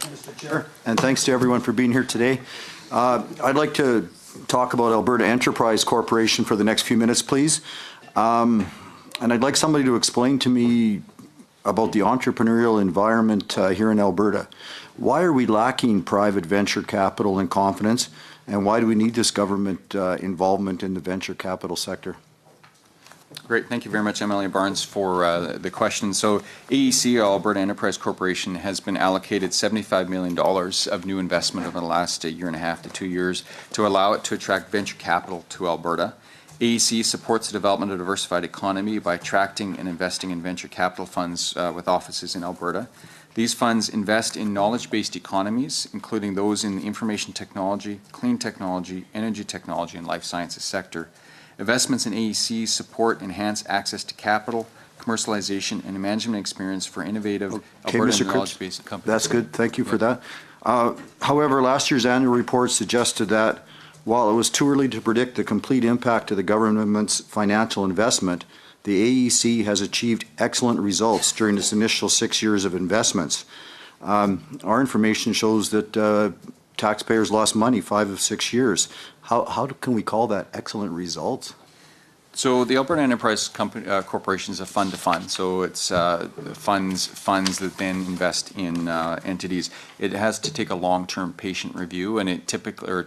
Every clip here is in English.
Mr. Chair. And thanks to everyone for being here today. I'd like to talk about Alberta Enterprise Corporation for the next few minutes, please. And I'd like somebody to explain to me about the entrepreneurial environment here in Alberta. Why are we lacking private venture capital and confidence, and why do we need this government involvement in the venture capital sector? Great. Thank you very much, MLA Barnes, for the question. So AEC, Alberta Enterprise Corporation, has been allocated $75 million of new investment over the last year and a half to 2 years to allow it to attract venture capital to Alberta. AEC supports the development of a diversified economy by attracting and investing in venture capital funds with offices in Alberta. These funds invest in knowledge-based economies, including those in the information technology, clean technology, energy technology, and life sciences sector. Investments in AEC support enhanced access to capital, commercialization, and management experience for innovative Alberta knowledge-based companies. That's good. Thank you for that. However, last year's annual report suggested that while it was too early to predict the complete impact of the government's financial investment, the AEC has achieved excellent results during its initial 6 years of investments. Our information shows that taxpayers lost money 5 of 6 years. How can we call that excellent results? So the Alberta Enterprise Corporation is a fund-to-fund, so it's funds that then invest in entities. It has to take a long-term patient review, and it typically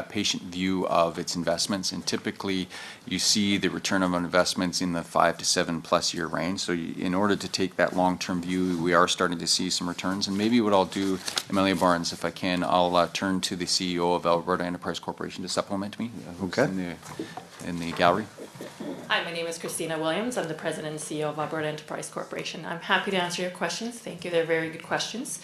patient view of its investments, and typically you see the return of investments in the 5 to 7+ year range. So in order to take that long-term view, we are starting to see some returns. And maybe what I'll do, Amelia Barnes, if I can, I'll turn to the CEO of Alberta Enterprise Corporation to supplement me. Okay. In the gallery. Hi, my name is Christina Williams. I'm the President and CEO of Alberta Enterprise Corporation. I'm happy to answer your questions. Thank you. They're very good questions.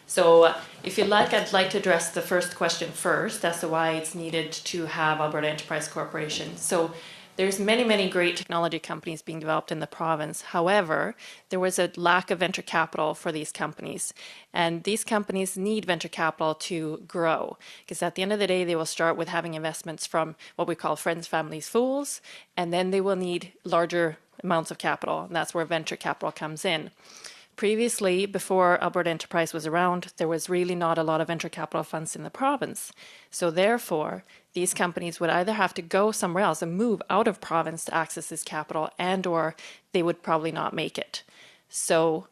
So if you'd like, I'd like to address the first question first as to why it's needed to have Alberta Enterprise Corporation. So there's many great technology companies being developed in the province. However, there was a lack of venture capital for these companies. And these companies need venture capital to grow, because at the end of the day, they will start with having investments from what we call friends, families, fools, and then they will need larger amounts of capital. And that's where venture capital comes in. Previously, before Alberta Enterprise was around, there was really not a lot of venture capital funds in the province. So therefore, these companies would either have to go somewhere else and move out of province to access this capital, and or they would probably not make it. So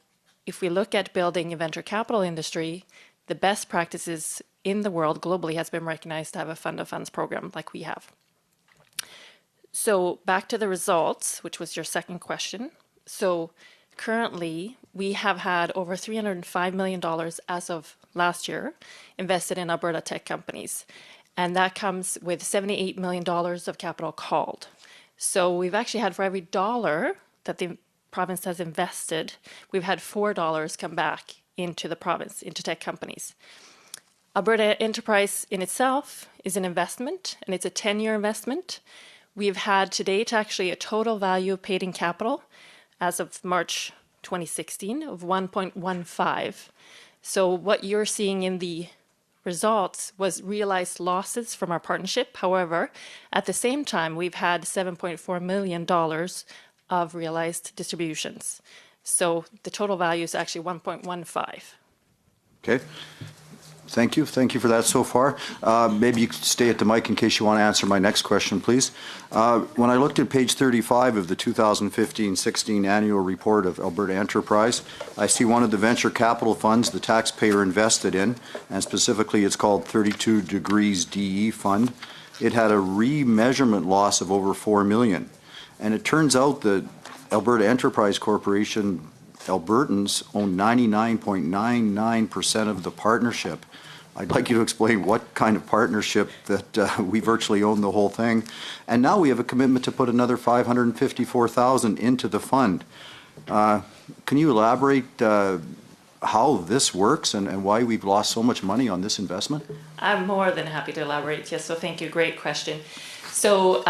if we look at building a venture capital industry, the best practices in the world globally has been recognized to have a fund of funds program like we have. So back to the results, which was your second question. So currently, we have had over $305 million as of last year invested in Alberta tech companies. And that comes with $78 million of capital called. So we've actually had, for every dollar that the province has invested, we've had $4 come back into the province, into tech companies. Alberta Enterprise in itself is an investment, and it's a 10-year investment. We've had to date actually a total value paid in capital as of March 2016 of 1.15. So what you're seeing in the results was realized losses from our partnership. However, at the same time, we've had $7.4 million of realized distributions. So the total value is actually 1.15. Okay. Thank you. Thank you for that so far. Maybe you could stay at the mic in case you want to answer my next question, please. When I looked at page 35 of the 2015-16 annual report of Alberta Enterprise, I see one of the venture capital funds the taxpayer invested in, and specifically it's called 32 Degrees DE Fund. It had a remeasurement loss of over $4 million. And it turns out that Alberta Enterprise Corporation, Albertans, own 99.99% of the partnership. I'd like you to explain what kind of partnership that we virtually own the whole thing. And now we have a commitment to put another $554,000 into the fund. Can you elaborate how this works and why we've lost so much money on this investment? I'm more than happy to elaborate. Yes, so thank you. Great question. So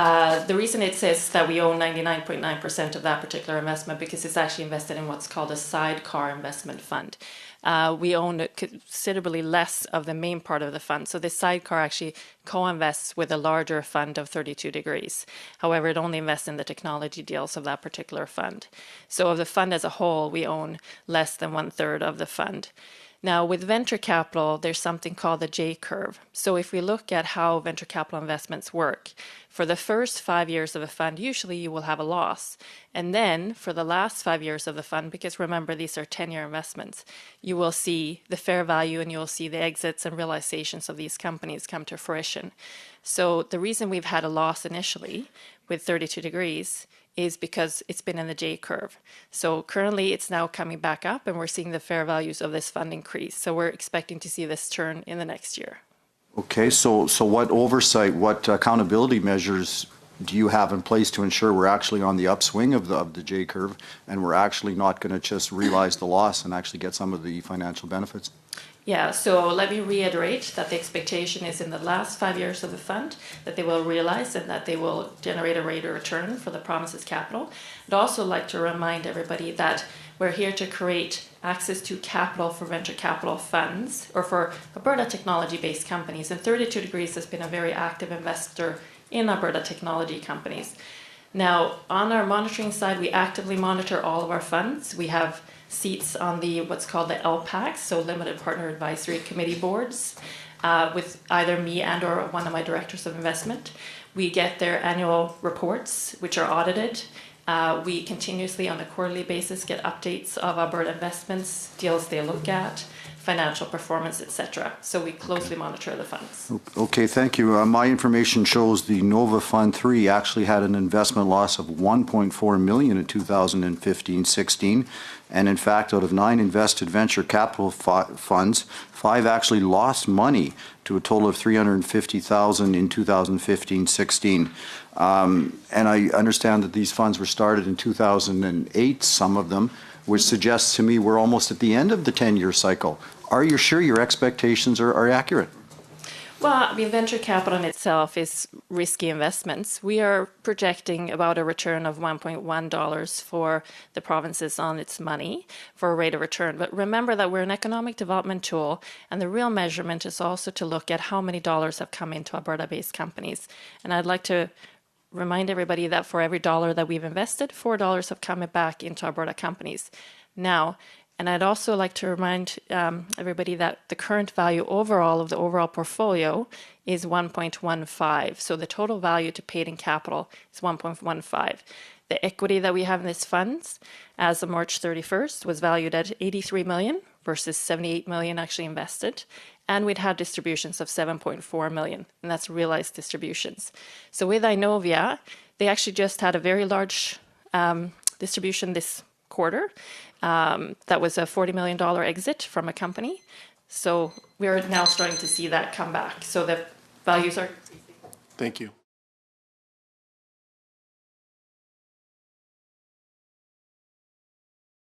the reason it says that we own 99.9% of that particular investment, because it's actually invested in what's called a sidecar investment fund. We own considerably less of the main part of the fund. So this sidecar actually co-invests with a larger fund of 32 Degrees. However, it only invests in the technology deals of that particular fund. So of the fund as a whole, we own less than 1/3 of the fund. Now, with venture capital, there's something called the J curve. So if we look at how venture capital investments work, for the first 5 years of a fund, usually you will have a loss. And then for the last 5 years of the fund, because remember, these are 10-year investments, you will see the fair value and you'll see the exits and realizations of these companies come to fruition. So the reason we've had a loss initially with 32 Degrees is because it's been in the J curve. So currently it's now coming back up and we're seeing the fair values of this fund increase. So we're expecting to see this turn in the next year. Okay, so what oversight, what accountability measures do you have in place to ensure we're actually on the upswing of the J curve and we're actually not going to just realize the loss and actually get some of the financial benefits? Yeah, so let me reiterate that the expectation is in the last 5 years of the fund that they will realize and that they will generate a rate of return for the Promises capital. I'd also like to remind everybody that we're here to create access to capital for venture capital funds or for Alberta technology-based companies. And 32 Degrees has been a very active investor in Alberta technology companies. Now, on our monitoring side, we actively monitor all of our funds. We have seats on the what's called the PAC, so Limited Partner Advisory Committee boards, with either me and or one of my directors of investment. We get their annual reports, which are audited. We continuously, on a quarterly basis, get updates of Alberta investments, deals they look at, financial performance, etc. So we closely monitor the funds. Okay, thank you. My information shows the Nova Fund 3 actually had an investment loss of $1.4 million in 2015-16, and in fact, out of 9 invested venture capital funds, 5 actually lost money to a total of $350,000 in 2015-16. And I understand that these funds were started in 2008, some of them, which suggests to me we're almost at the end of the 10-year cycle. Are you sure your expectations are accurate? Well, I mean, venture capital in itself is risky investments. We are projecting about a return of $1.1 for the provinces on its money for a rate of return. But remember that we're an economic development tool, and the real measurement is also to look at how many dollars have come into Alberta-based companies. And I'd like to remind everybody that for every dollar that we've invested, $4 have come back into Alberta companies. Now, and I'd also like to remind everybody that the current value overall of the overall portfolio is 1.15. So the total value to paid in capital is 1.15. The equity that we have in these funds as of March 31st was valued at 83 million versus 78 million actually invested. And we'd had distributions of 7.4 million, and that's realized distributions. So with Inovia, they actually just had a very large distribution this quarter. That was a $40 million exit from a company. So we're now starting to see that come back. So the values are... Thank you.